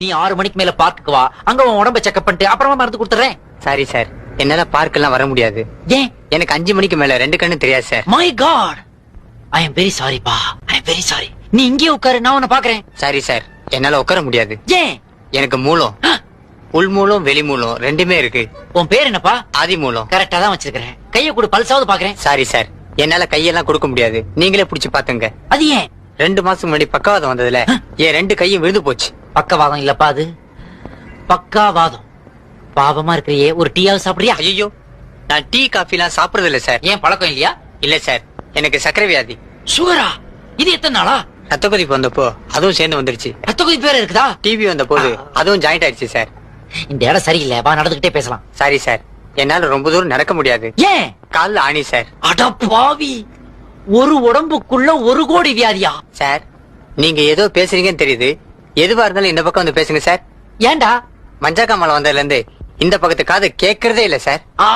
நீ 6 மணிக்கு மேல பார்க்குக்கு வா, அங்க உன் உடம்ப செக்அப் பண்ணிட்டு அப்புறமா மருந்து கொடுத்துறேன். சாரி சார், என்னால பார்க் எல்லாம் வர முடியாது. ஏன்? எனக்கு 5 மணிக்கு மேல 2 கண்ணு தெரியாது sir. My god, I am very sorry பா, ஐ எம் வெரி சாரி. நீ இங்கே உட்காரு, நான் உன்னை பாக்குறேன். சாரி சார், என்னால உட்கார முடியாது. ஏன்? எனக்கு மூலம், உள் மூலம் வெளி மூலம் ரெண்டுமே இருக்கு. உன் பேர் என்னப்பா? ஆதி மூலம். கரெக்டா தான் வச்சிருக்கிறேன். கைய கொடு, பல்சாவது பாக்குறேன். சாரி சார், என்னால கையெல்லாம் கொடுக்க முடியாது. நீங்களே புடிச்சு பாத்துங்க. அது ஏன்? 2 மாசம் முன்னாடி பக்கவாதம் வந்ததுல என் 2 கையும் விழுந்து போச்சு. பக்கவாதம் இல்லப்பா, அது பக்காவாதம். பாவமா இருக்கிறியே, ஒரு டீயாவது சாப்பிடுறியா? ஐயோ, நான் டீ காஃபி எல்லாம் சாப்பிடுறது இல்ல சார். ஏன், பழக்கம் இல்லையா? இல்ல சார், எனக்கு சர்க்கரை வியாதி. சுகரா? இது எத்தனை நாளா? ரத்த கொதிப்பு வந்தப்போ அதுவும் சேர்ந்து வந்துருச்சு. ரத்த கொதிப்பு வேற இருக்குதா? டிவி வந்த போது அதுவும் ஜாயிண்ட் ஆயிடுச்சு சார். இந்த இடம் சரியில்லை, வா நடந்துகிட்டே பேசலாம். சாரி சார், என்னால ரொம்ப தூரம் நடக்க முடியாது. ஏன்? கால்ல ஆணி சார். அட பாவி, ஒரு உடம்புக்குள்ள 1 கோடி வியாதியா? சார், நீங்க ஏதோ பேசுறீங்கன்னு தெரியுது. எதுவா இருந்தாலும் இந்த பக்கம் வந்து பேசுங்க சார். ஏன்டா? மஞ்சக்காமலை வந்ததுல இருந்து இந்த பக்கத்து காது கேட்கறதே இல்ல சார். ஆ